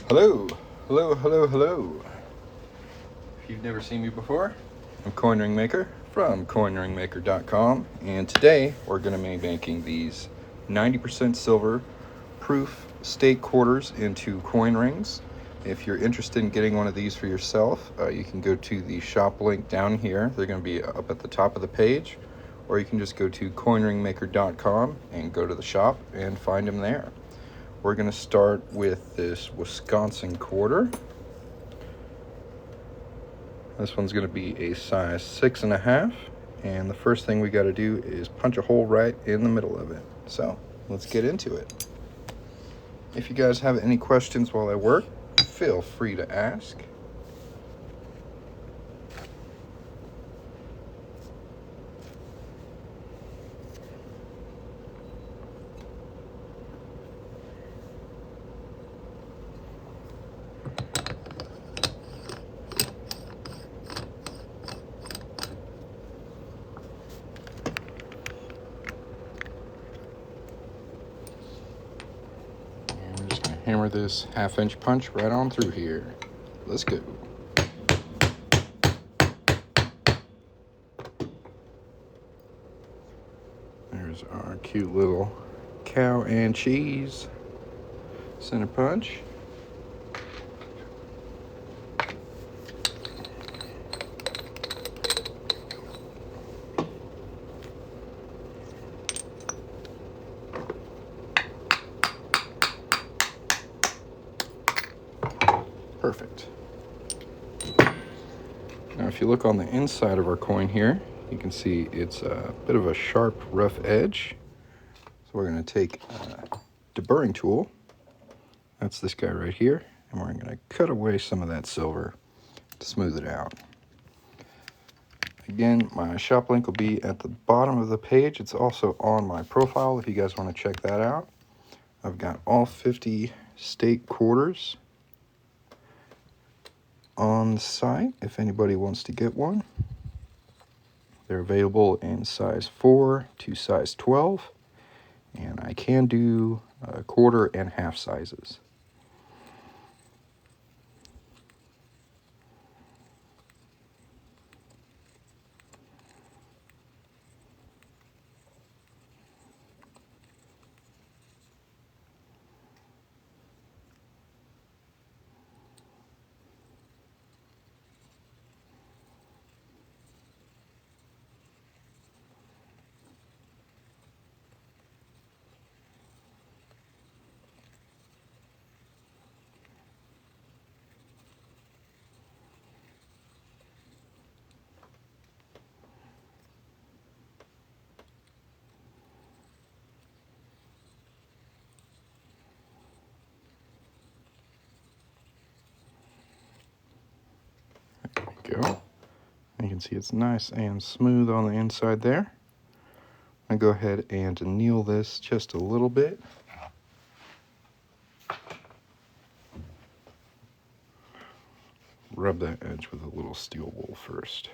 Hello, hello, hello, hello. If you've never seen me before, I'm Coin Ring Maker from coinringmaker.com, and today we're going to be making these 90% silver proof stake quarters into coin rings. If you're interested in getting one of these for yourself, you can go to the shop link down here. They're going to be up at the top of the page, or you can just go to coinringmaker.com and go to the shop and find them there. We're going to start with this Wisconsin quarter. This one's going to be a size 6.5, and the first thing we got to do is punch a hole right in the middle of it. So let's get into it. If you guys have any questions while I work, feel free to ask. And we're just going to hammer this 1/2-inch punch right on through here. Let's go. There's our cute little cow and cheese center punch. Perfect. Now if you look on the inside of our coin here, you can see it's a bit of a sharp, rough edge. So we're going to take a deburring tool, that's this guy right here, and we're going to cut away some of that silver to smooth it out. Again, my shop link will be at the bottom of the page. It's also on my profile if you guys want to check that out. I've got all 50 stake quarters on the site if anybody wants to get one. They're available in size 4 to size 12, and I can do quarter and half sizes. Go. You can see it's nice and smooth on the inside there. I'm going to go ahead and anneal this just a little bit. Rub that edge with a little steel wool first.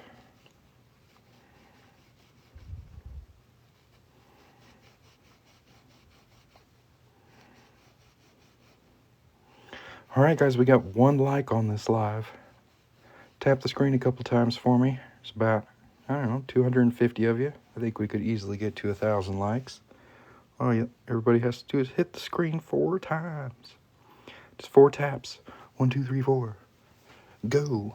Alright guys, we got 1 like on this live. Tap the screen a couple times for me. It's about, I don't know, 250 of you. I think we could easily get to 1,000 likes. All everybody has to do is hit the screen 4 times. Just 4 taps. 1, 2, 3, 4. Go.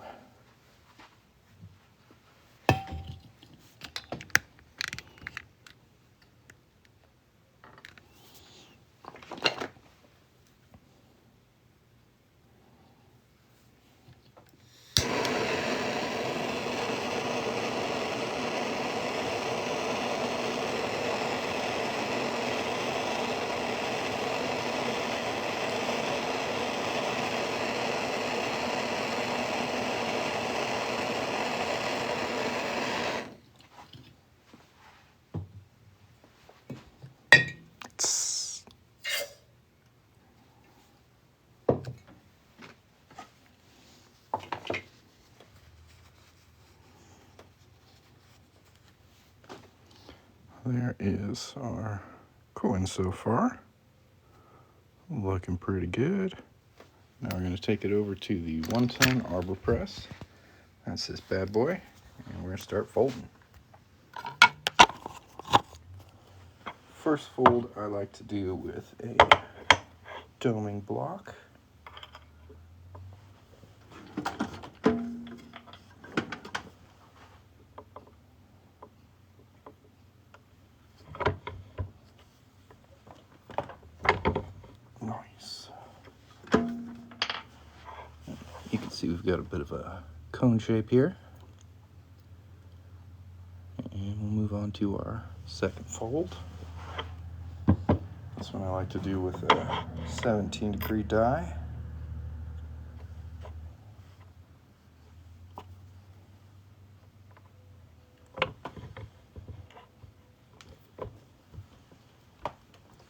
There is our coin so far. Looking pretty good. Now we're going to take it over to the 1-ton arbor press. That's this bad boy, and we're going to start folding. First fold I like to do with a doming block. Nice. You can see we've got a bit of a cone shape here. And we'll move on to our second fold. This one I like to do with a 17-degree die.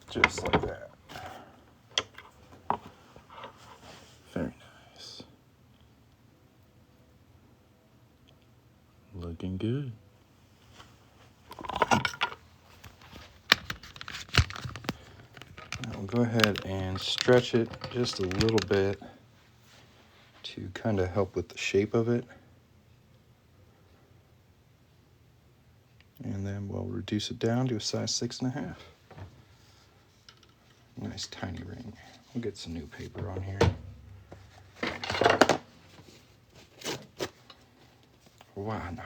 Just like that. Very nice. Looking good. Now we'll go ahead and stretch it just a little bit to kind of help with the shape of it. And then we'll reduce it down to a size 6.5. Nice tiny ring. We'll get some new paper on here. Why not?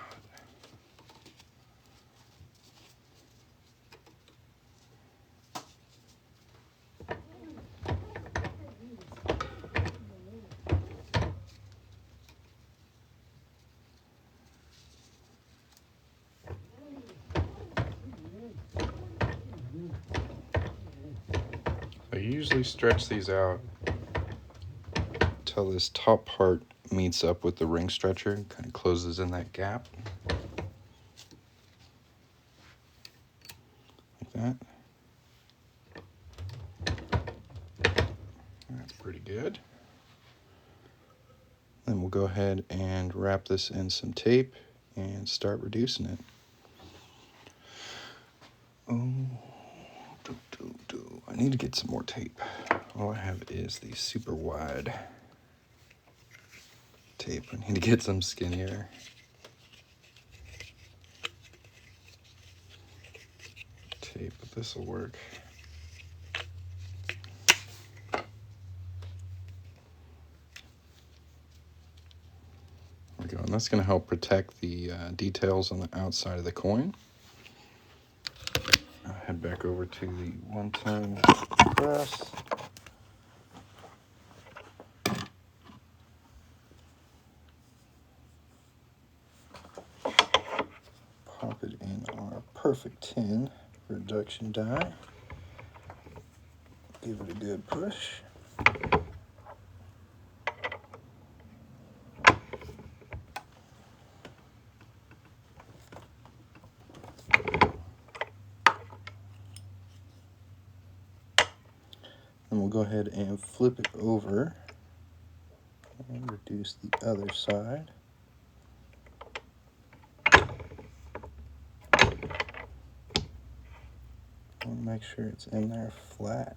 I usually stretch these out until this top part meets up with the ring stretcher and kind of closes in that gap. Like that. That's pretty good. Then we'll go ahead and wrap this in some tape and start reducing it. I need to get some more tape. All I have is the super wide tape. I need to get some skinnier. Tape, but this will work. There we go, and that's going to help protect the details on the outside of the coin. I'll head back over to the 1-ton press. Pop it in our perfect 10 reduction die. Give it a good push. And we'll go ahead and flip it over and reduce the other side. And make sure it's in there flat.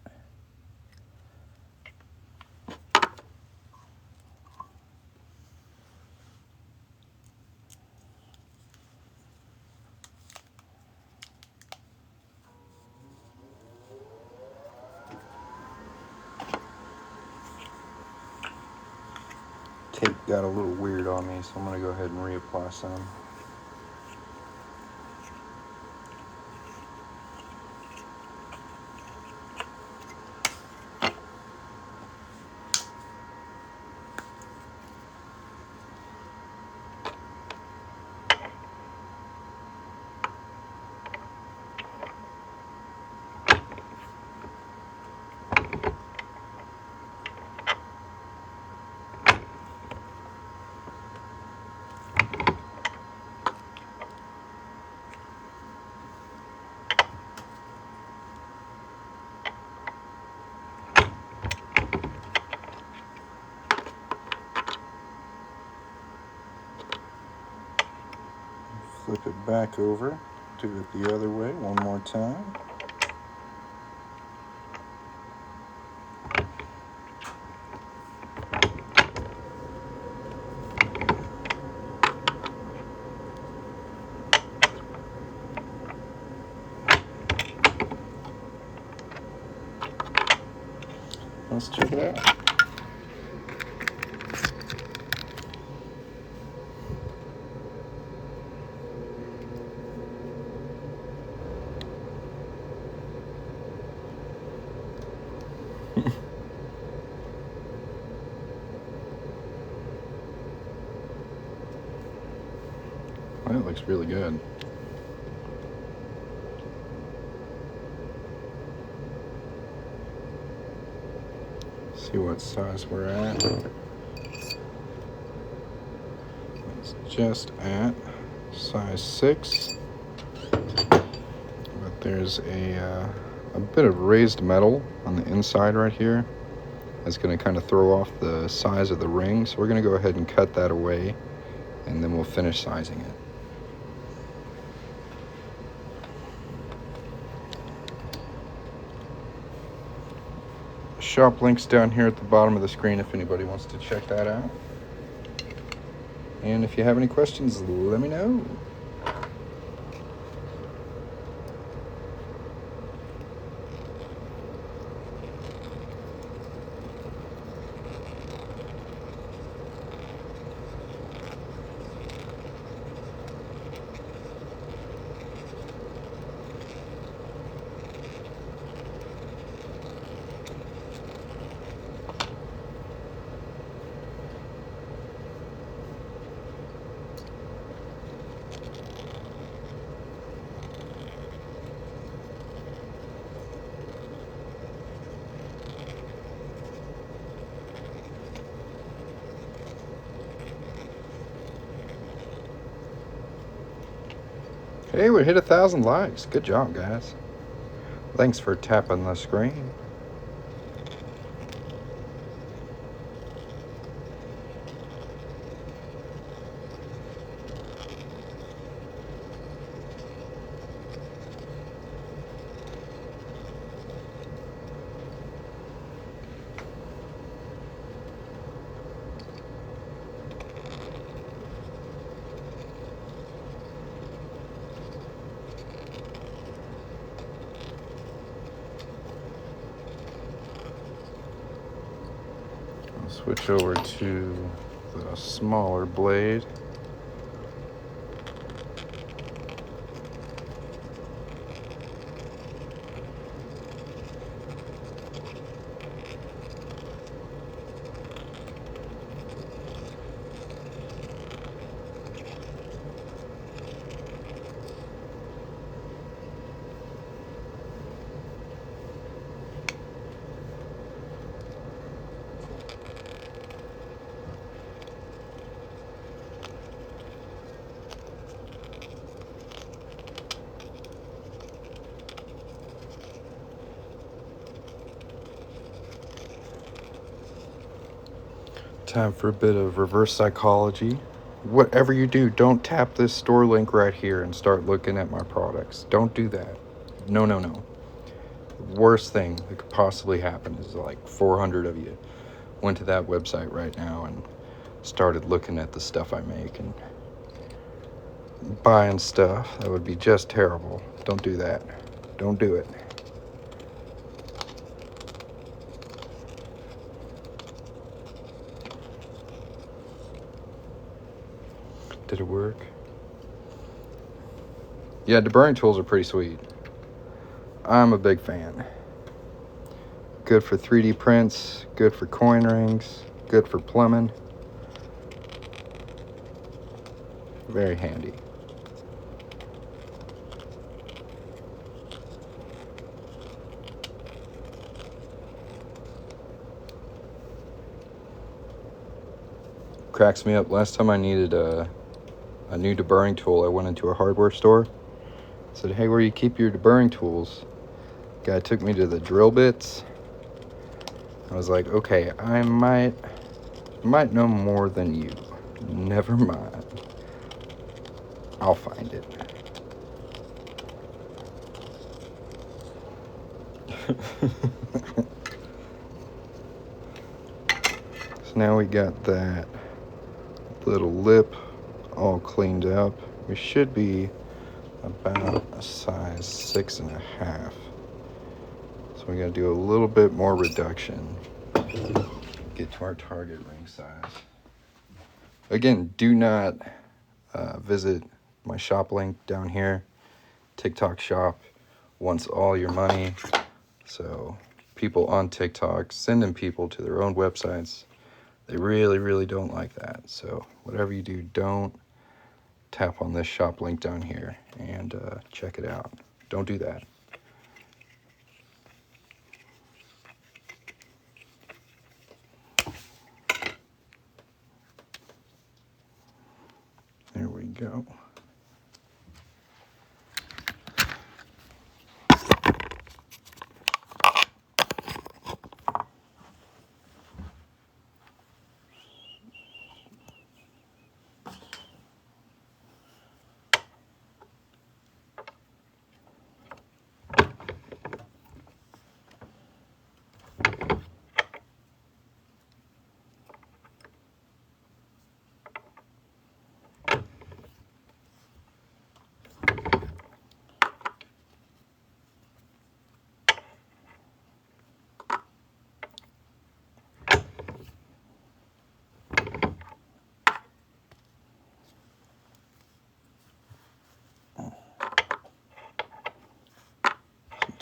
Tape got a little weird on me, so I'm going to go ahead and reapply some. Flip it back over, do it the other way one more time. let's check it out. That looks really good. See what size we're at. It's just at size 6. But there's a bit of raised metal on the inside right here. That's going to kind of throw off the size of the ring. So we're going to go ahead and cut that away, and then we'll finish sizing it. Shop links down here at the bottom of the screen if anybody wants to check that out. And if you have any questions, let me know. Hey, we hit 1,000 likes. Good job, guys. Thanks for tapping the screen. Switch over to the smaller blade. Time for a bit of reverse psychology. Whatever you do, don't tap this store link right here and start looking at my products. Don't do that. No, no, no. The worst thing that could possibly happen is like 400 of you went to that website right now and started looking at the stuff I make and buying stuff. That would be just terrible. Don't do that. Don't do it. Did it work? Yeah, deburring tools are pretty sweet. I'm a big fan. Good for 3D prints, good for coin rings, good for plumbing. Very handy. Cracks me up. Last time I needed a new deburring tool, I went into a hardware store. Said, hey, where you keep your deburring tools? Guy took me to the drill bits. I was like, okay, I might know more than you. Never mind. I'll find it. So now we got that little lip all cleaned up. We should be about a size 6.5. So we gotta do a little bit more reduction. get to our target ring size. Again, do not visit my shop link down here. TikTok shop wants all your money. So people on TikTok sending people to their own websites, they really, really don't like that. So whatever you do, don't tap on this shop link down here and check it out. Don't do that. There we go.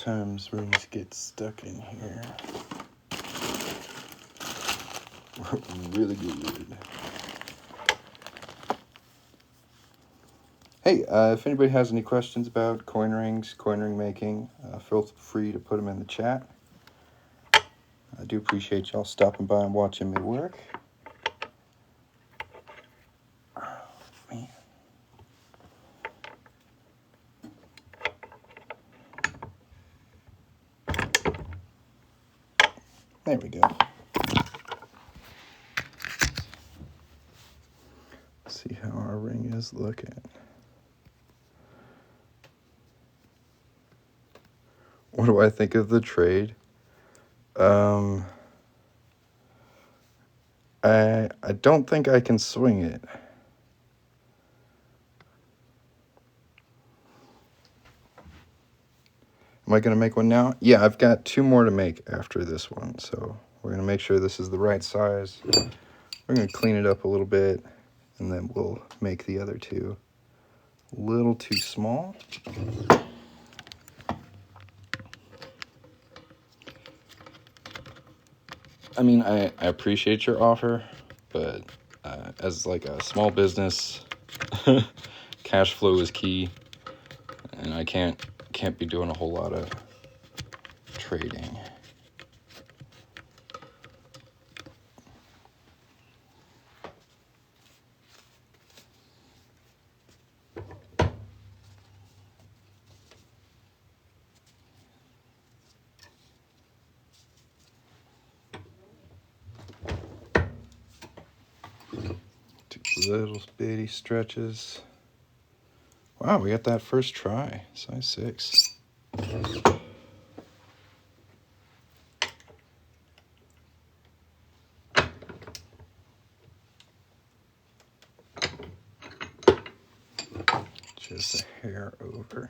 Sometimes rings get stuck in here. Really good. Hey, if anybody has any questions about coin rings, coin ring making, feel free to put them in the chat. I do appreciate y'all stopping by and watching me work. Oh, man. There we go. Let's see how our ring is looking. What do I think of the trade? I don't think I can swing it. Am I going to make one now? Yeah, I've got 2 more to make after this one. So we're going to make sure this is the right size. We're going to clean it up a little bit, and then we'll make the other 2 a little too small. I mean, I appreciate your offer, but as like a small business, cash flow is key, and I can't be doing a whole lot of trading. Little bitty stretches. Wow, we got that first try. Size 6. Just a hair over.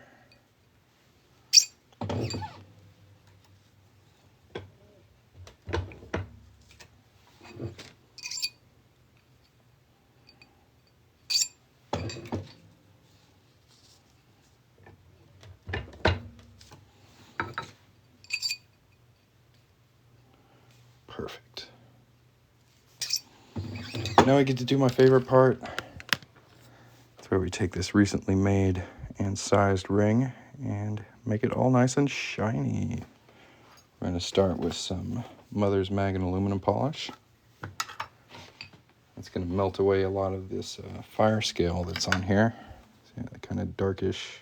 Perfect. Now I get to do my favorite part. It's where we take this recently made and sized ring and make it all nice and shiny. We're going to start with some Mother's Mag and aluminum polish. It's going to melt away a lot of this fire scale that's on here. See that kind of darkish,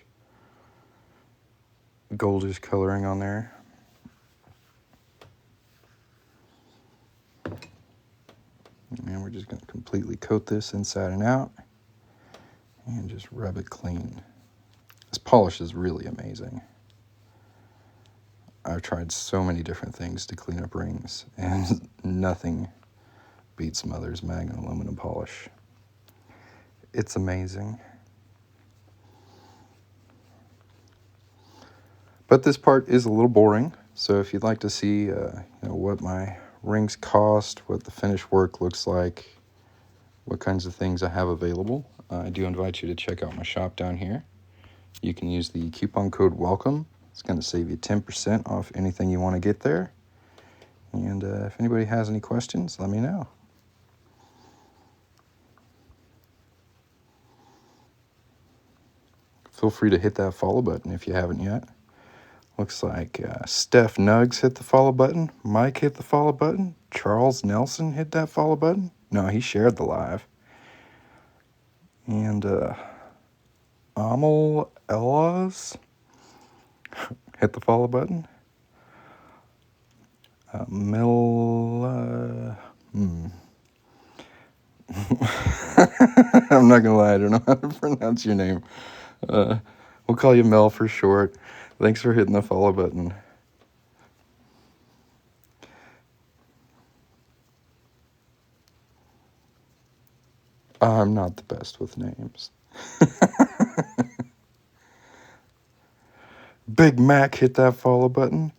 goldish coloring on there. And we're just going to completely coat this inside and out and just rub it clean. This polish is really amazing. I've tried so many different things to clean up rings, and nothing beats Mother's Mag and aluminum polish. It's amazing. But this part is a little boring, so if you'd like to see what my rings cost, what the finished work looks like, what kinds of things I have available, I do invite you to check out my shop down here. You can use the coupon code WELCOME. It's going to save you 10% off anything you want to get there. And if anybody has any questions, let me know. Feel free to hit that follow button if you haven't yet. Looks like Steph Nuggs hit the follow button. Mike hit the follow button. Charles Nelson hit that follow button. No, he shared the live. And Amal Elas hit the follow button. I'm not gonna lie, I don't know how to pronounce your name. We'll call you Mel for short. Thanks for hitting the follow button. I'm not the best with names. Big Mac hit that follow button.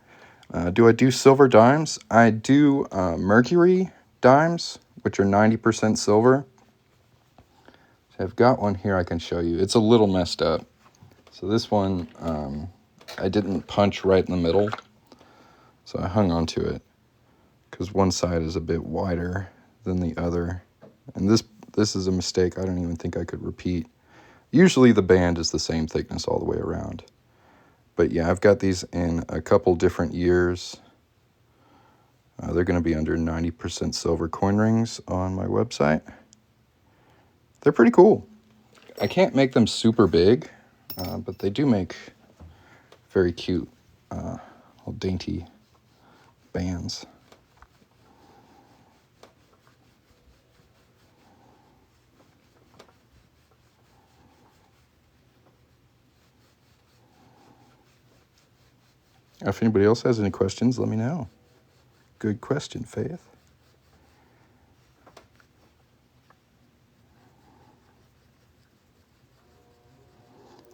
Do I do silver dimes? I do mercury dimes, which are 90% silver. So I've got one here I can show you. It's a little messed up. So this one, I didn't punch right in the middle. So I hung on to it because one side is a bit wider than the other. And this is a mistake I don't even think I could repeat. Usually the band is the same thickness all the way around. But yeah, I've got these in a couple different years. They're going to be under 90% silver coin rings on my website. They're pretty cool. I can't make them super big, but they do make very cute, little dainty bands. If anybody else has any questions, let me know. Good question, Faith.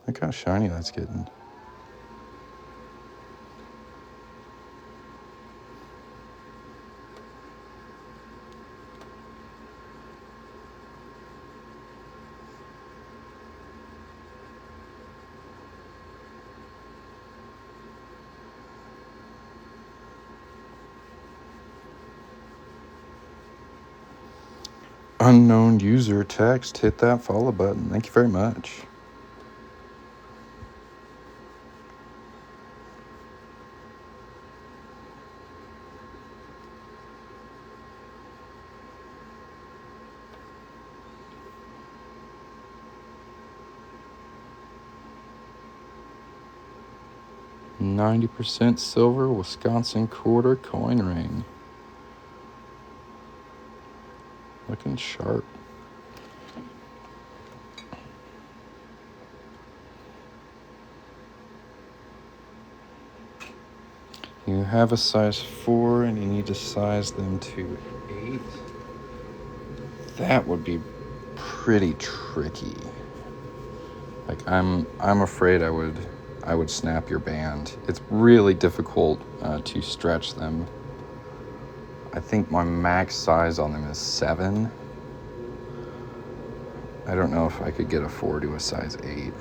Look how shiny that's getting. Unknown user text, hit that follow button. Thank you very much. $90 silver Wisconsin quarter coin ring. Looking sharp. You have a size 4 and you need to size them to 8. That would be pretty tricky. Like I'm afraid I would snap your band. It's really difficult to stretch them. I think my max size on them is 7. I don't know if I could get a 4 to a size 8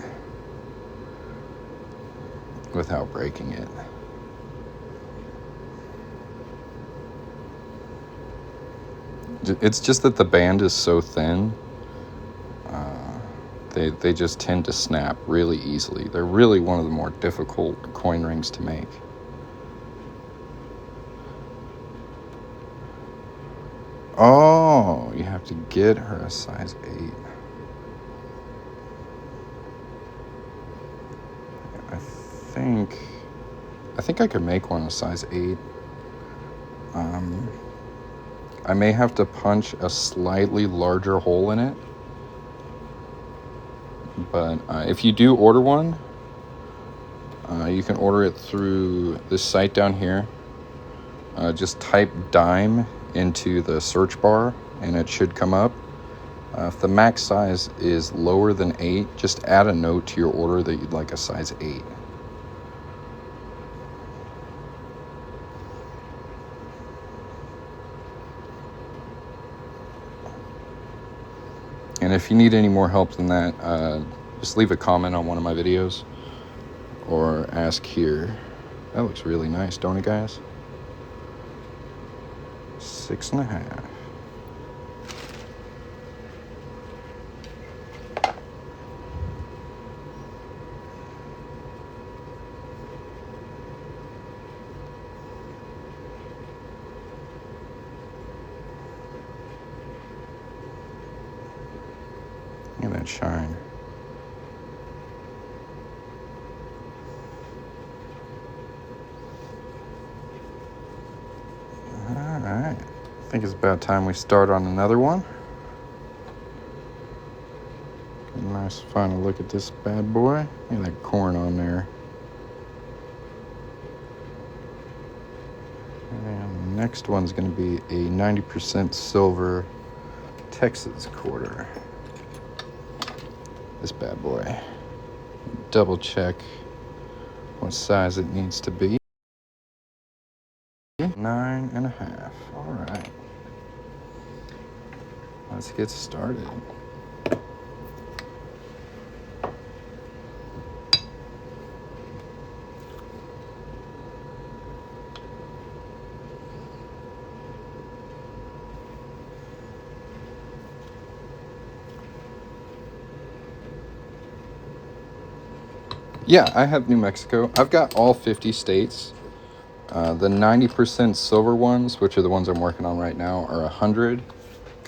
without breaking it. It's just that the band is so thin. They just tend to snap really easily. They're really one of the more difficult coin rings to make. Oh, you have to get her a size 8. I think I could make one a size 8. I may have to punch a slightly larger hole in it. But if you do order one, you can order it through this site down here. Just type dime into the search bar and it should come up. If the max size is lower than 8, just add a note to your order that you'd like a size 8. And if you need any more help than that, just leave a comment on one of my videos or ask here. That looks really nice, don't it, guys? 6.5. Look at that shine. Alright. I think it's about time we start on another one. Get a nice final look at this bad boy. Look at that corn on there. And the next one's going to be a 90% silver Texas quarter. This bad boy. Double check what size it needs to be. 9.5. Alright. Let's get started. Yeah, I have New Mexico. I've got all 50 states. The 90% silver ones, which are the ones I'm working on right now, are 100.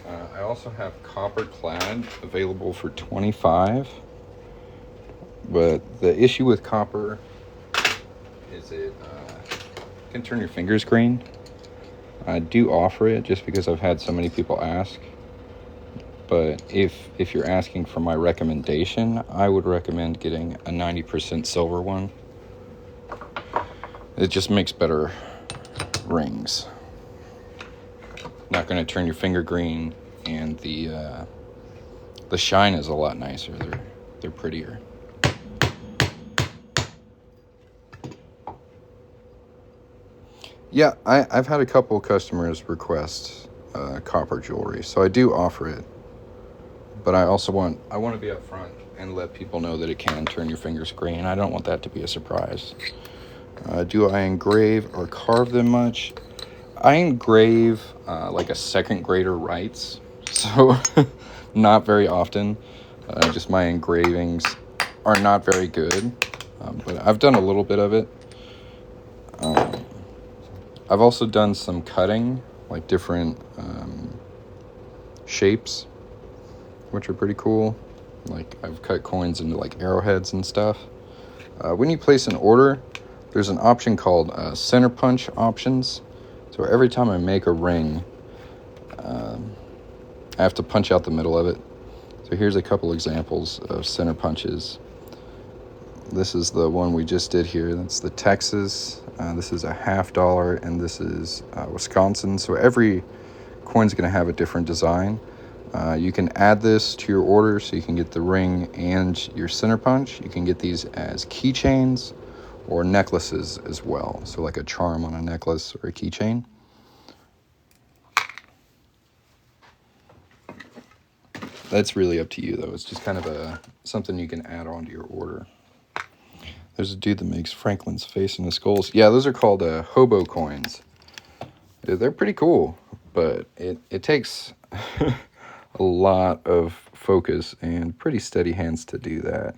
I also have copper clad available for 25. But the issue with copper is it can turn your fingers green. I do offer it just because I've had so many people ask. But if you're asking for my recommendation, I would recommend getting a 90% silver one. It just makes better rings. Not going to turn your finger green, and the shine is a lot nicer. They're prettier. Yeah, I've had a couple customers request copper jewelry, so I do offer it. But I want to be upfront and let people know that it can turn your fingers green. I don't want that to be a surprise. Do I engrave or carve them much? I engrave like a second grader writes, so not very often. Just my engravings are not very good, but I've done a little bit of it. I've also done some cutting, like different shapes, which are pretty cool. Like I've cut coins into like arrowheads and stuff. When you place an order, there's an option called center punch options. So every time I make a ring, I have to punch out the middle of it. So here's a couple examples of center punches. This is the one we just did here. That's the Texas. This is a $50, and this is Wisconsin. So every coin's going to have a different design. You can add this to your order so you can get the ring and your center punch. You can get these as keychains or necklaces as well. So like a charm on a necklace or a keychain. That's really up to you, though. It's just kind of something you can add on to your order. There's a dude that makes Franklin's face and the skulls. Yeah, those are called hobo coins. They're pretty cool, but it takes a lot of focus and pretty steady hands to do that.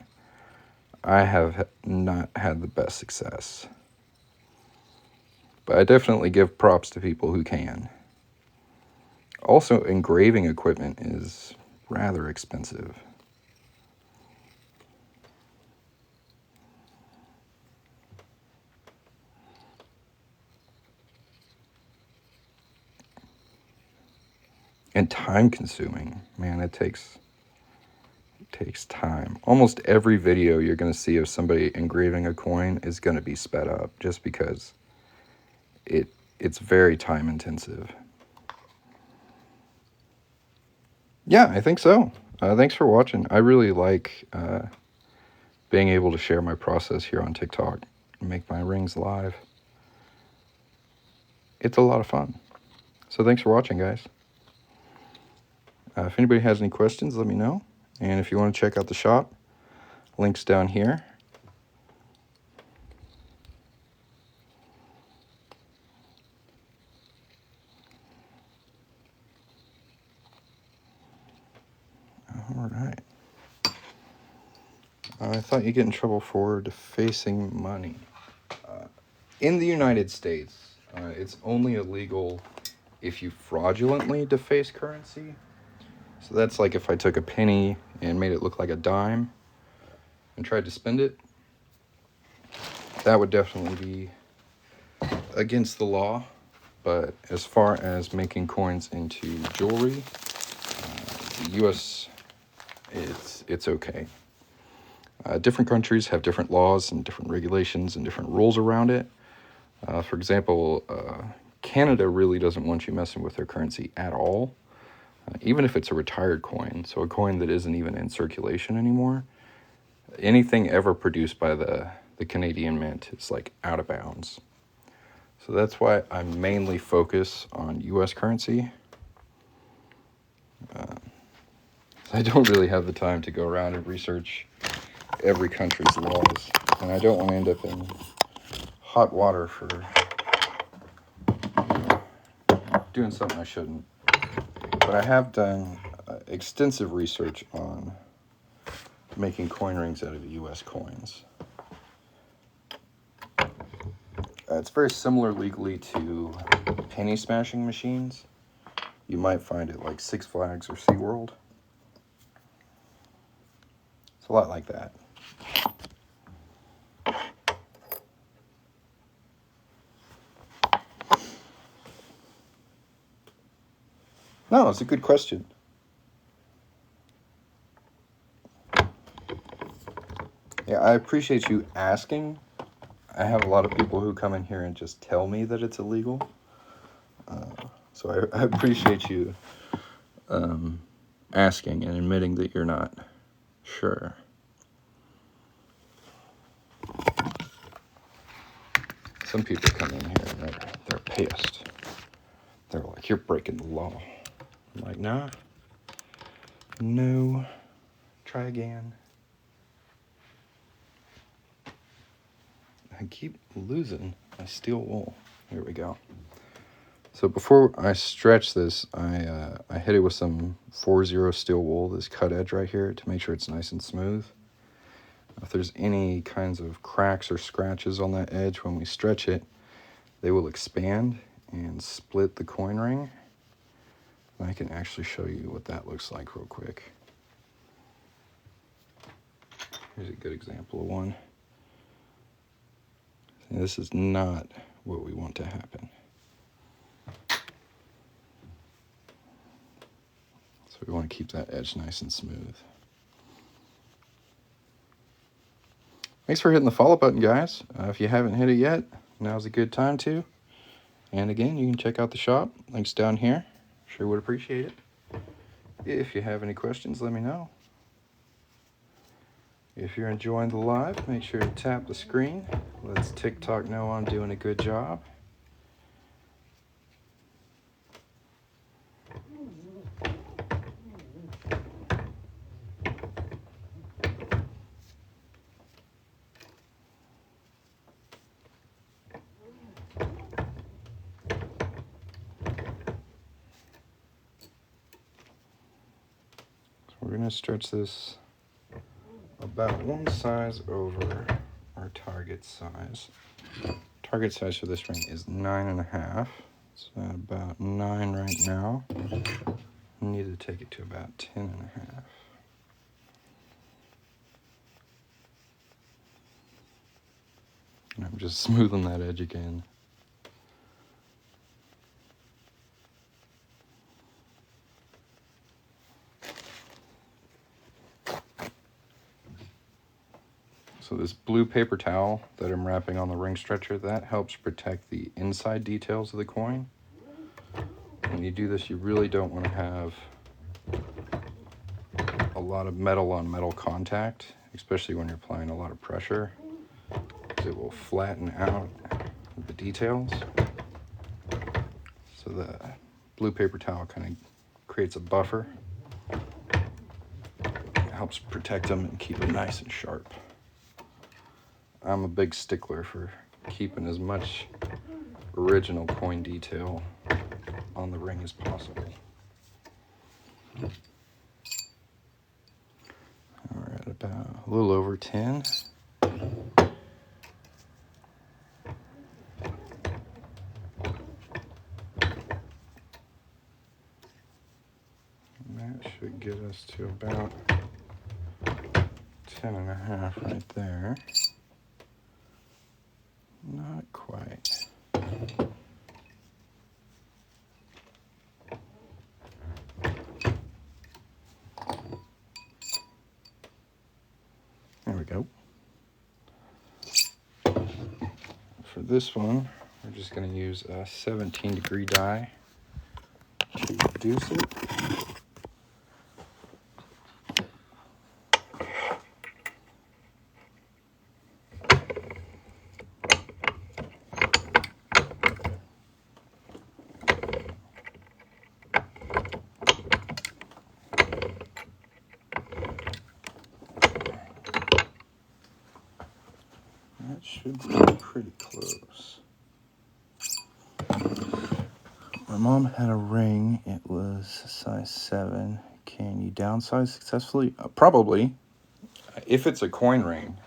I have not had the best success, but I definitely give props to people who can. Also, engraving equipment is rather expensive. And time consuming. Man, it takes time. Almost every video you're going to see of somebody engraving a coin is going to be sped up just because it's very time intensive. Yeah, I think so. Thanks for watching. I really like being able to share my process here on TikTok and make my rings live. It's a lot of fun. So thanks for watching, guys. If anybody has any questions, let me know. And if you want to check out the shop, links down here. All right. I thought you'd get in trouble for defacing money. In the United States, it's only illegal if you fraudulently deface currency. So that's like if I took a penny and made it look like a dime and tried to spend it. That would definitely be against the law. But as far as making coins into jewelry, the U.S., it's okay. Different countries have different laws and different regulations and different rules around it. For example, Canada really doesn't want you messing with their currency at all, even if it's a retired coin, so a coin that isn't even in circulation anymore. Anything ever produced by the Canadian Mint is like out of bounds. So that's why I mainly focus on U.S. currency. I don't really have the time to go around and research every country's laws, and I don't want to end up in hot water for doing something I shouldn't. But I have done extensive research on making coin rings out of U.S. coins. It's very similar legally to penny smashing machines. You might find it like Six Flags or SeaWorld. It's a lot like that. No, it's a good question. Yeah, I appreciate you asking. I have a lot of people who come in here and just tell me that it's illegal. So I appreciate you asking and admitting that you're not sure. Some people come in here and they're pissed. They're like, you're breaking the law. I'm like, nah. No. Try again. I keep losing my steel wool. Here we go. So before I stretch this, I hit it with some 4-0 steel wool, this cut edge right here, to make sure it's nice and smooth. If there's any kinds of cracks or scratches on that edge when we stretch it, they will expand and split the coin ring. And I can actually show you what that looks like real quick. Here's a good example of one. And this is not what we want to happen. So we want to keep that edge nice and smooth. Thanks for hitting the follow button, guys. If you haven't hit it yet, now's a good time to. And again, you can check out the shop. Links down here. Sure would appreciate it. If you have any questions, let me know. If you're enjoying the live, make sure to tap the screen. Let's TikTok know I'm doing a good job. We're going to stretch this about one size over our target size. Target size for this ring is 9.5. It's at about 9 right now. We need to take it to about 10.5. And I'm just smoothing that edge again. So this blue paper towel that I'm wrapping on the ring stretcher, that helps protect the inside details of the coin. When you do this, you really don't want to have a lot of metal on metal contact, especially when you're applying a lot of pressure, because it will flatten out the details. So the blue paper towel kind of creates a buffer. It helps protect them and keep them nice and sharp. I'm a big stickler for keeping as much original coin detail on the ring as possible. We're at about a little over 10. That should get us to about 10.5 right there. Not quite. There we go. For this one, we're just going to use a 17-degree die to reduce it. That should be pretty close. My mom had a ring. It was a size 7. Can you downsize successfully? Probably. If it's a coin ring,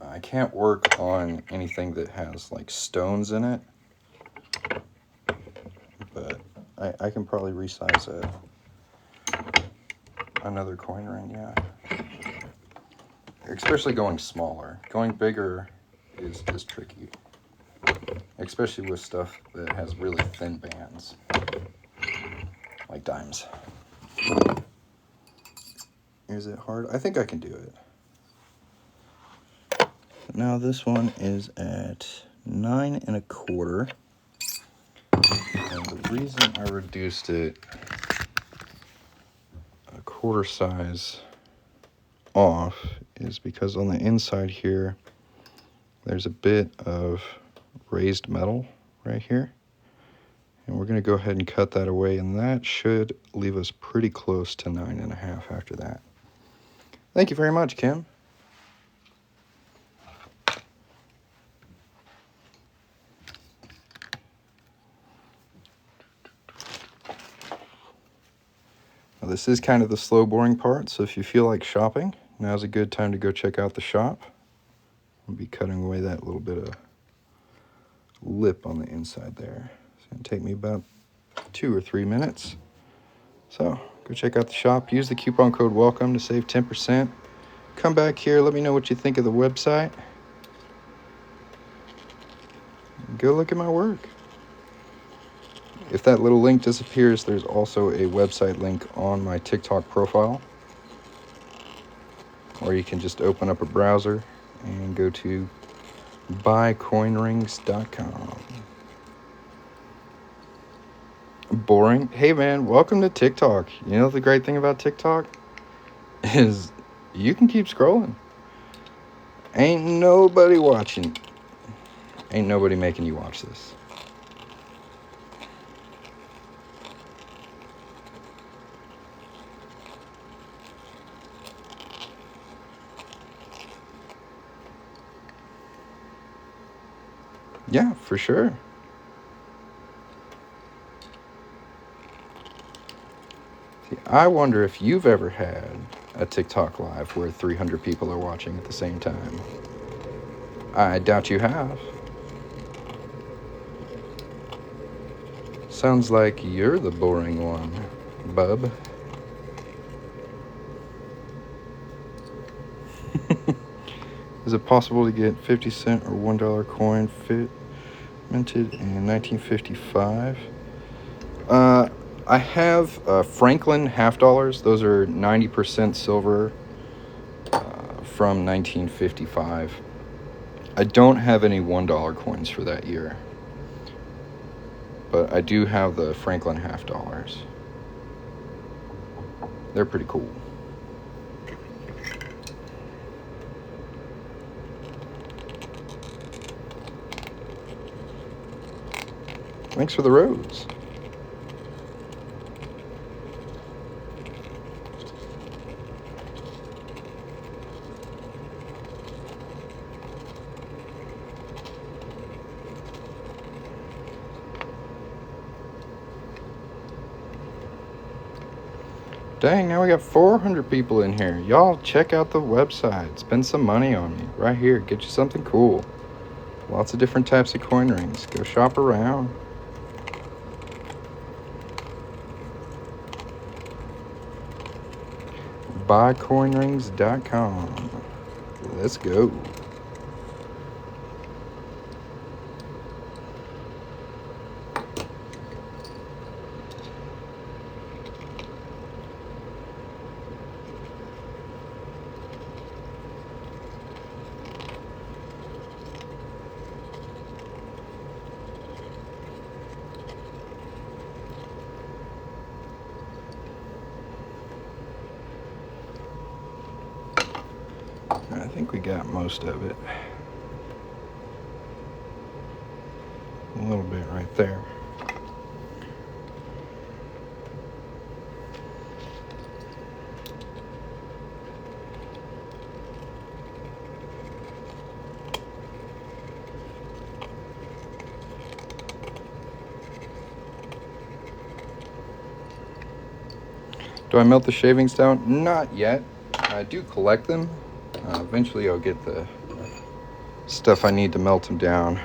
I can't work on anything that has like stones in it. But I can probably resize another coin ring, yeah. Especially going smaller. Going bigger is tricky. Especially with stuff that has really thin bands. Like dimes. Is it hard? I think I can do it. Now this one is at 9 1/4. And the reason I reduced it a quarter size off is because on the inside here there's a bit of raised metal right here, and we're going to go ahead and cut that away, and that should leave us pretty close to 9.5 after that. Thank you very much, Kim. Now, this is kind of the slow, boring part, so if you feel like shopping, now's a good time to go check out the shop. I'll be cutting away that little bit of lip on the inside there. It's going to take me about 2 or 3 minutes. So, go check out the shop. Use the coupon code WELCOME to save 10%. Come back here, let me know what you think of the website. Go look at my work. If that little link disappears, there's also a website link on my TikTok profile. Or you can just open up a browser and go to buycoinrings.com. Boring? Hey man, welcome to TikTok. You know the great thing about TikTok is you can keep scrolling. Ain't nobody watching. Ain't nobody making you watch this. Yeah, for sure. See, I wonder if you've ever had a TikTok live where 300 people are watching at the same time. I doubt you have. Sounds like you're the boring one, bub. Is it possible to get 50-cent or $1 coin minted in 1955? I have Franklin half dollars. Those are 90% silver from 1955. I don't have any $1 coins for that year, but I do have the Franklin half dollars. They're pretty cool. Thanks for the rose. Dang, now we got 400 people in here. Y'all check out the website. Spend some money on me. Right here. Get you something cool. Lots of different types of coin rings. Go shop around. Buycoinrings.com. Let's go. I think we got most of it. A little bit right there. Do I melt the shavings down? Not yet. I do collect them. Eventually I'll get the stuff I need to melt them down.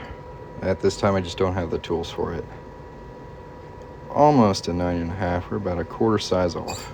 At this time I just don't have the tools for it. Almost a 9.5. We're about a quarter size off.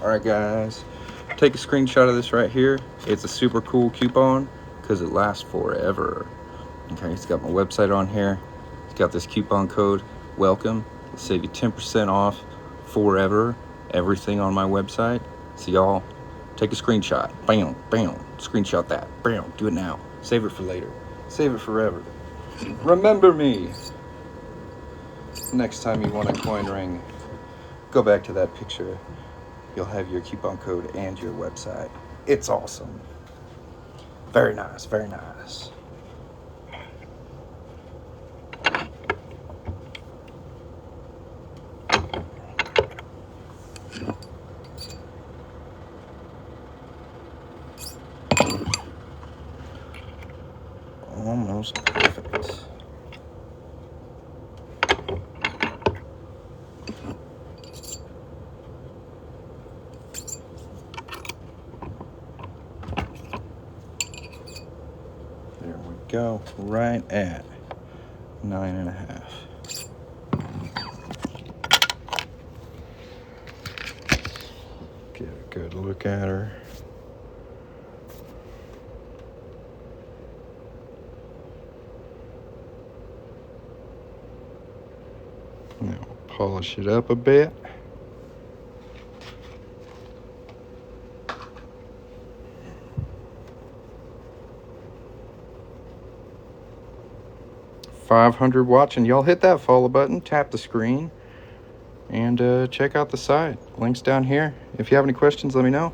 Alright guys, take a screenshot of this right here. It's a super cool coupon because it lasts forever. Okay, it's got my website on here. It's got this coupon code, welcome. It'll save you 10% off forever, everything on my website. So y'all, take a screenshot. Bam, bam, screenshot that. Bam, do it now. Save it for later. Save it forever. Remember me. Next time you want a coin ring, go back to that picture. You'll have your coupon code and your website. It's awesome. Very nice, very nice. Almost perfect. There we go, right at 9.5. Get a good look at her. Now polish it up a bit. $500 watching. Y'all hit that follow button, tap the screen, and check out the site. Links down here. If you have any questions, let me know.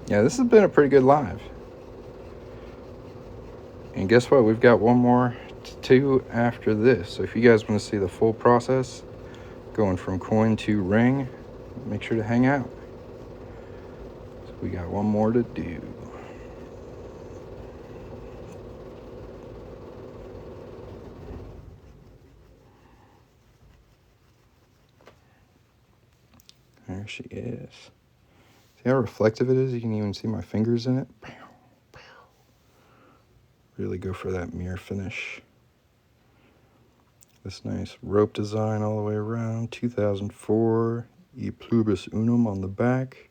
Yeah, this has been a pretty good live. And guess what? We've got one more to do after this. So if you guys want to see the full process, going from coin to ring, make sure to hang out. So we got one more to do. There she is. See how reflective it is? You can even see my fingers in it. Really go for that mirror finish. This nice rope design all the way around. 2004 E Pluribus Unum on the back.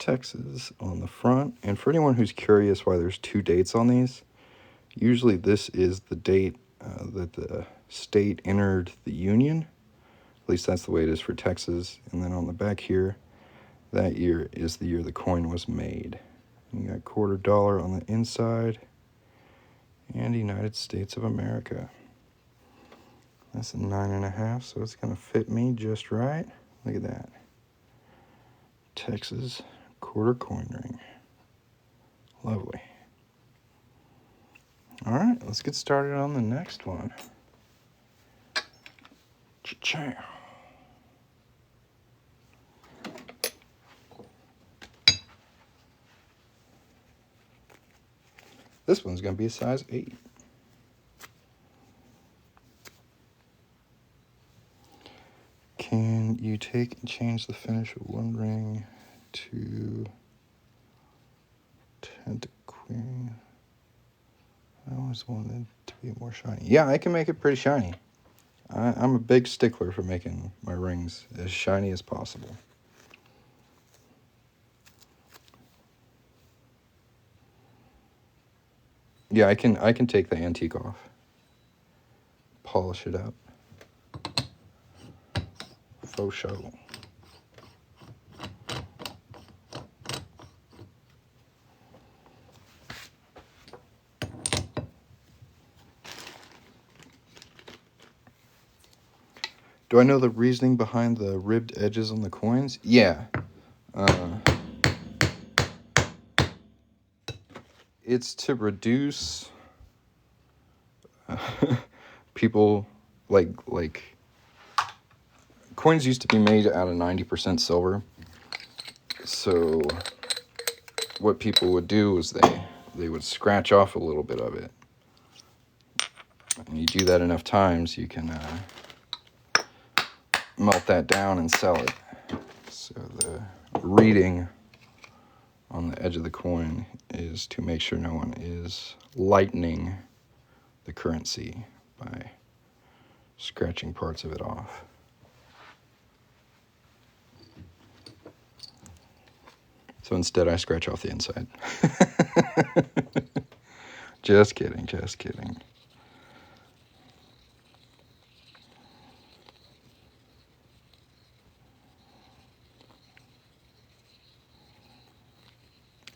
Texas on the front. And for anyone who's curious why there's two dates on these, usually this is the date that the state entered the Union. At least that's the way it is for Texas. And then on the back here, that year is the year the coin was made. And you got $quarter on the inside, and United States of America. That's a 9.5, so it's gonna fit me just right. Look at that. Texas quarter coin ring. Lovely. All right, let's get started on the next one. Cha-chow. This one's gonna be a size 8. Can you take and change the finish of one ring to 10 to queen? I always wanted it to be more shiny. Yeah, I can make it pretty shiny. I'm a big stickler for making my rings as shiny as possible. Yeah, I can take the antique off. Polish it up. Faux show. Do I know the reasoning behind the ribbed edges on the coins? Yeah. It's to reduce people like coins used to be made out of 90% silver. So what people would do is they would scratch off a little bit of it. And you do that enough times, you can melt that down and sell it. So the reading on the edge of the coin is to make sure no one is lightening the currency by scratching parts of it off. So instead I scratch off the inside. Just kidding, just kidding.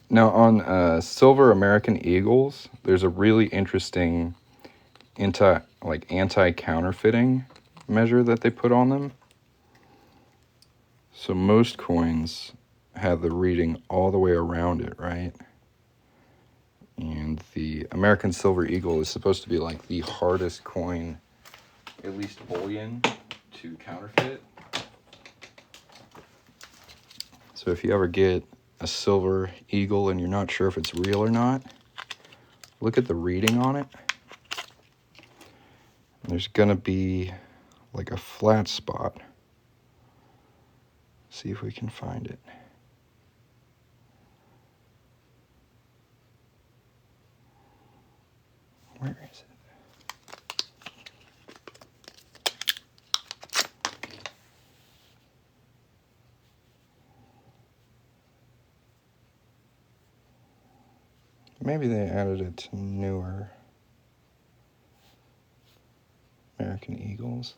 Now on silver American Eagles, there's a really interesting anti-counterfeiting measure that they put on them. So most coins have the reading all the way around it, right? And the American Silver Eagle is supposed to be like the hardest coin, at least bullion, to counterfeit. So if you ever get a silver eagle and you're not sure if it's real or not, look at the reading on it. There's gonna be like a flat spot. See if we can find it. Where is it? Maybe they added it to newer American Eagles.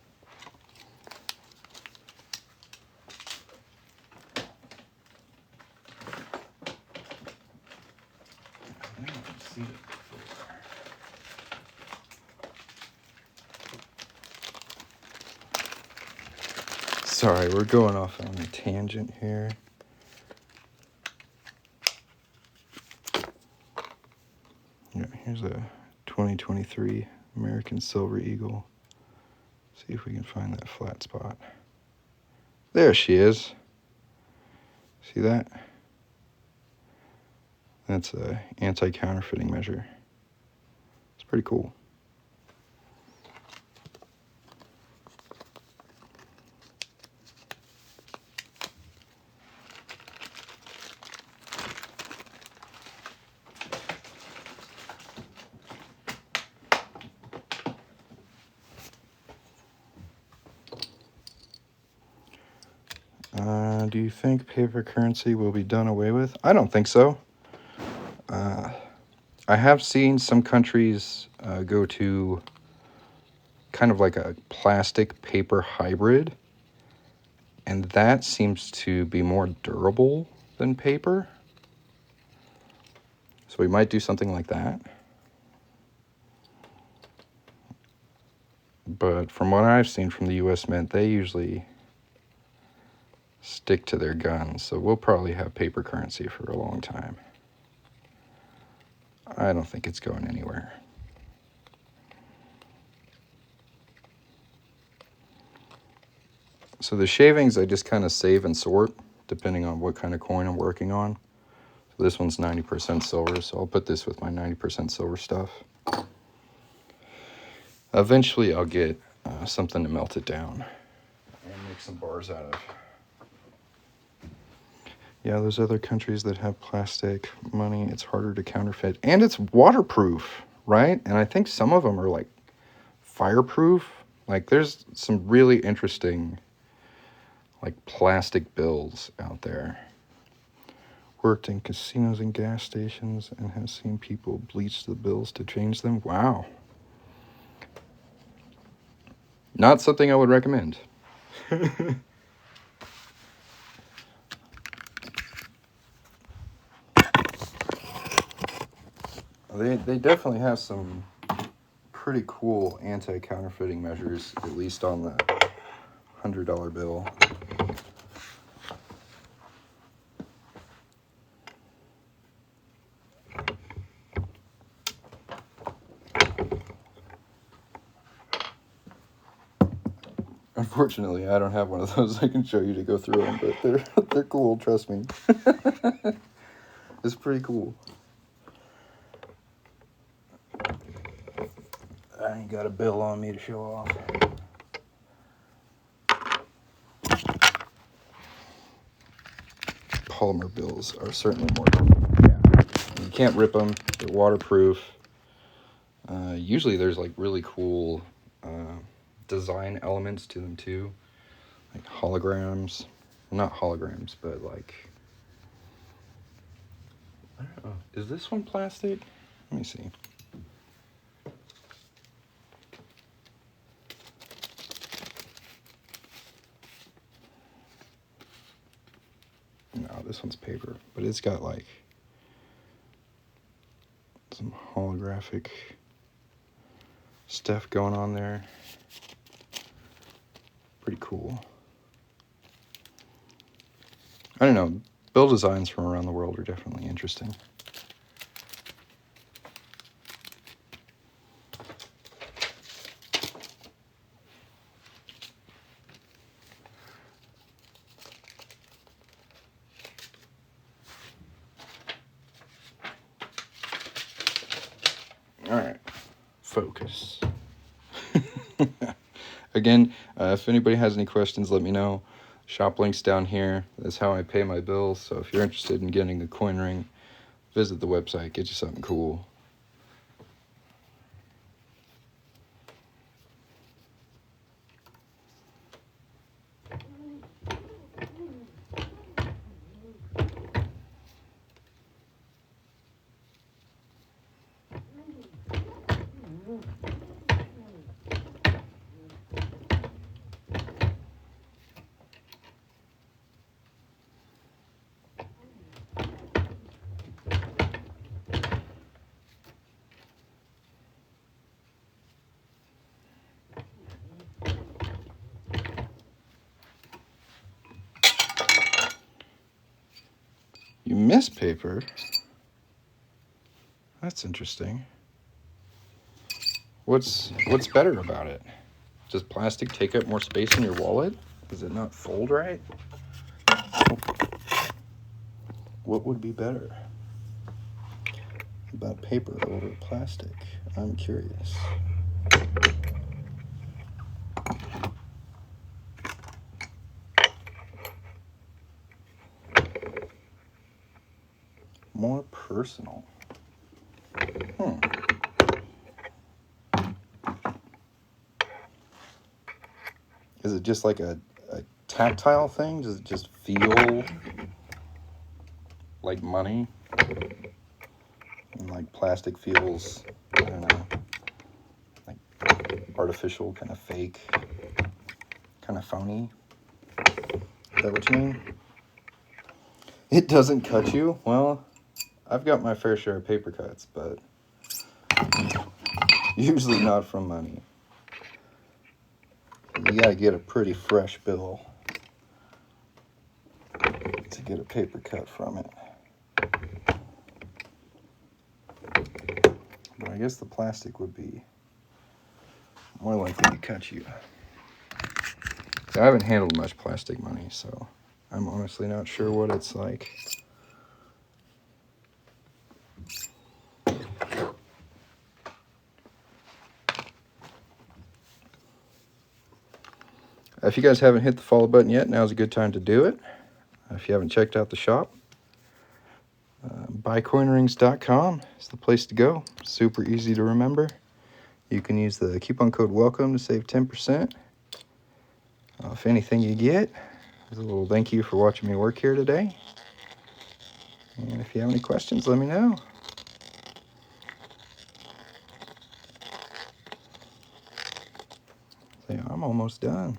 I haven't seen it before. Sorry, we're going off on a tangent here. Yeah, here's a 2023 American Silver Eagle. See if we can find that flat spot. There she is. See that? That's a anti-counterfeiting measure. It's pretty cool. Do you think paper currency will be done away with? I don't think so. I have seen some countries go to kind of like a plastic paper hybrid, And that seems to be more durable than paper. So we might do something like that. But from what I've seen from the US Mint, they usually stick to their guns. So we'll probably have paper currency for a long time. I don't think it's going anywhere. So the shavings I just kind of save and sort depending on what kind of coin I'm working on. So this one's 90% silver, so I'll put this with my 90% silver stuff. Eventually I'll get something to melt it down and make some bars out of. Yeah, those other countries that have plastic money, it's harder to counterfeit. And it's waterproof, right? And I think some of them are like fireproof. Like there's some really interesting like plastic bills out there. Worked in casinos and gas stations and has seen people bleach the bills to change them. Wow. Not something I would recommend. They definitely have some pretty cool anti-counterfeiting measures, at least on the $100 bill. Unfortunately, I don't have one of those I can show you to go through them, but they're cool, trust me. It's pretty cool. I ain't got a bill on me to show off. Polymer bills are certainly more. Yeah. You can't rip them. They're waterproof. Usually there's like really cool design elements to them too, like holograms. Not holograms, but like, I don't know. Is this one plastic? Let me see. No, this one's paper, but it's got like some holographic stuff going on there. Pretty cool. I don't know. Bill designs from around the world are definitely interesting. All right, focus. Again, if anybody has any questions, let me know. Shop links down here. That's how I pay my bills. So if you're interested in getting a coin ring, visit the website, get you something cool. You miss paper? That's interesting. What's better about it? Does plastic take up more space in your wallet? Does it not fold right? What would be better about paper over plastic? I'm curious. More personal. Is it just like a tactile thing? Does it just feel like money? And like plastic feels, I don't know, like artificial, kind of fake, kind of phony? that what you mean? It doesn't cut you? Well, I've got my fair share of paper cuts, but usually not from money. You gotta get a pretty fresh bill to get a paper cut from it. But I guess the plastic would be more likely to cut you. I haven't handled much plastic money, so I'm honestly not sure what it's like. If you guys haven't hit the follow button yet, now's a good time to do it. If you haven't checked out the shop, buycoinrings.com is the place to go. Super easy to remember. You can use the coupon code WELCOME to save 10% off anything you get. There's a little thank you for watching me work here today. And if you have any questions, let me know. So yeah, I'm almost done.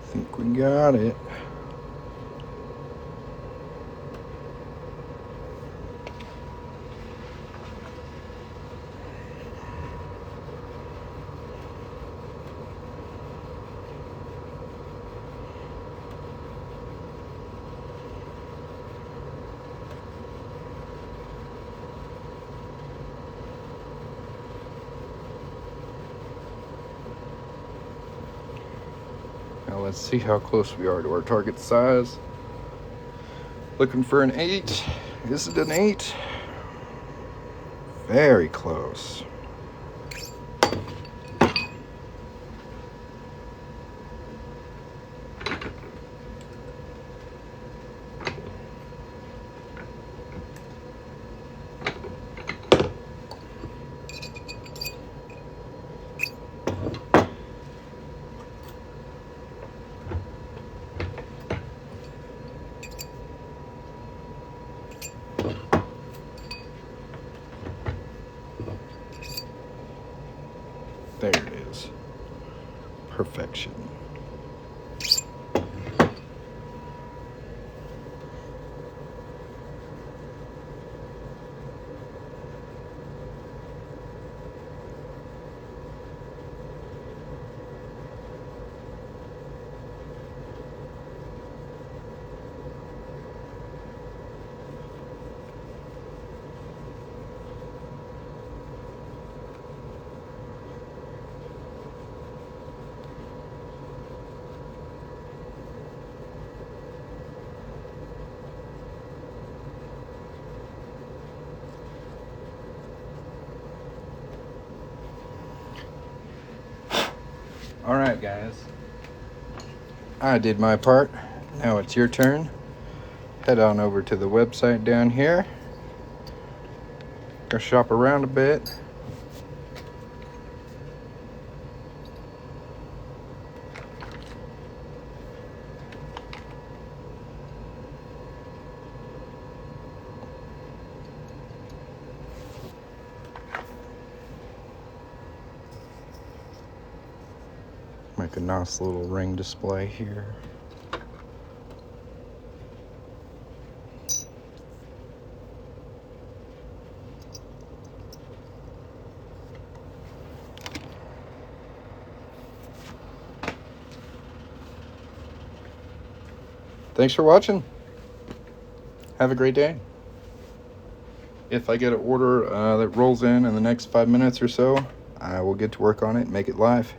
I think we got it. Now let's see how close we are to our target size. Looking for an 8. Is it an 8? Very close. There it is. Perfection. Alright, guys. I did my part. Now it's your turn. Head on over to the website down here. Go shop around a bit. Make a nice little ring display here. Thanks for watching. Have a great day. If I get an order that rolls in the next 5 minutes or so, I will get to work on it and make it live.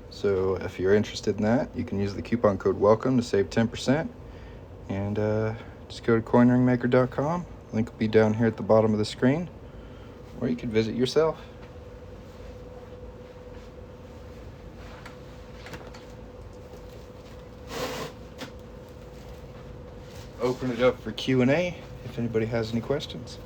So if you're interested in that, you can use the coupon code WELCOME to save 10%. And just go to coinringmaker.com. Link will be down here at the bottom of the screen. Or you can visit yourself. Open it up for Q&A if anybody has any questions.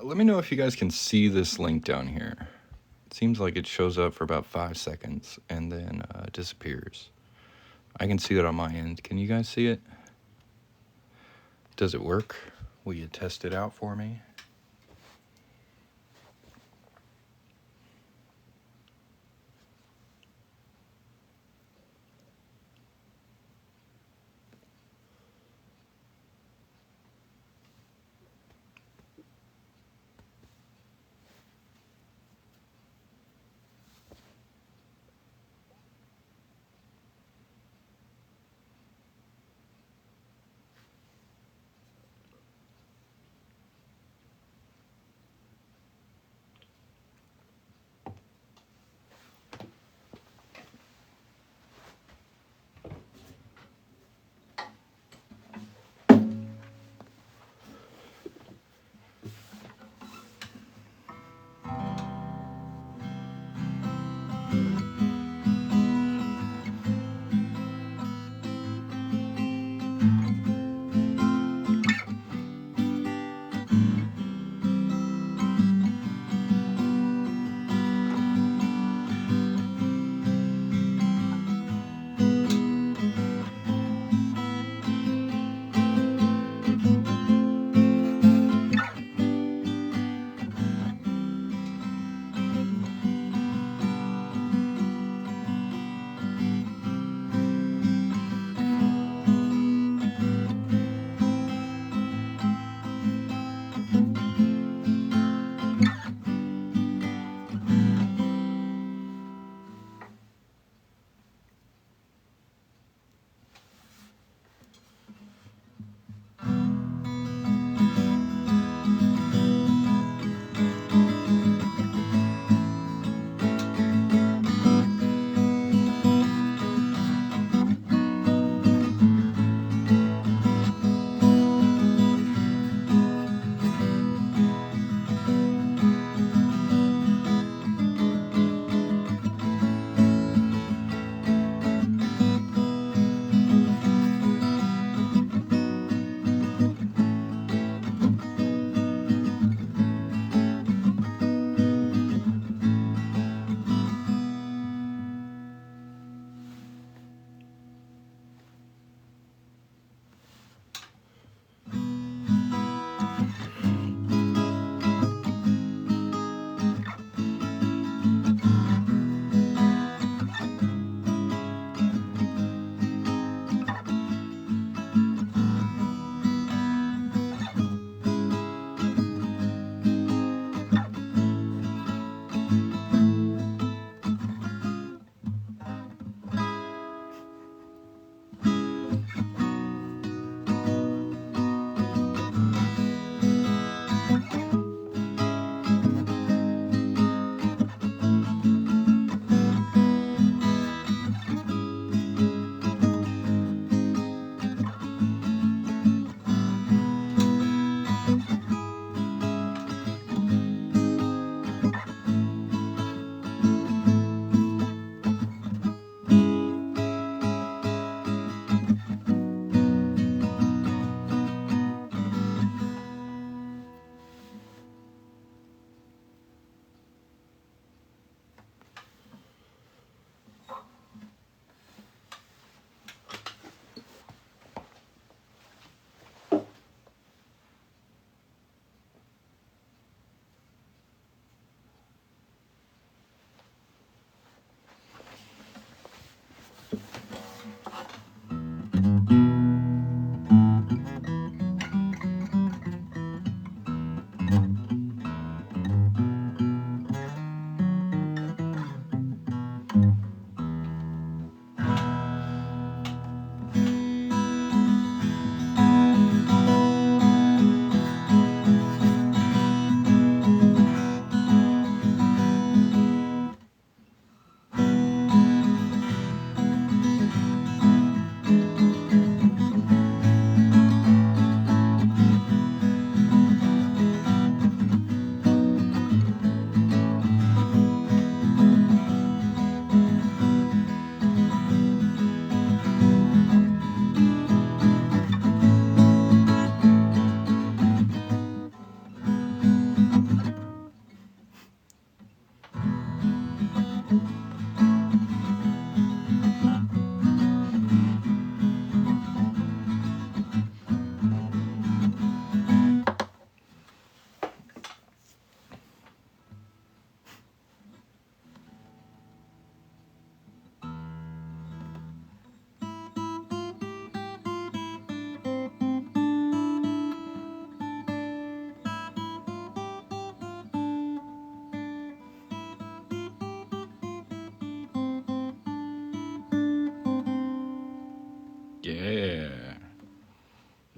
Let me know if you guys can see this link down here. It seems like it shows up for about 5 seconds and then disappears. I can see that on my end. Can you guys see it? Does it work? Will you test it out for me?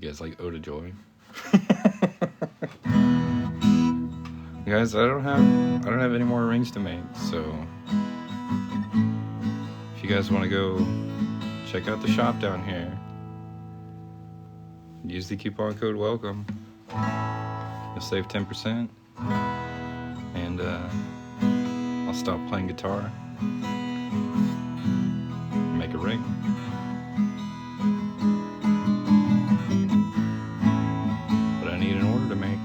You guys like Ode of Joy? Guys, I don't have any more rings to make, so if you guys want to go check out the shop down here, use the coupon code WELCOME. You'll save 10%, and I'll stop playing guitar, make a ring. But I need an order to make.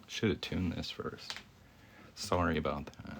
Should have tuned this first. Sorry about that.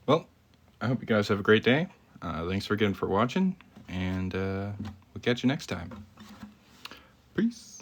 Well, I hope you guys have a great day. Thanks again for watching, and we'll catch you next time. Peace.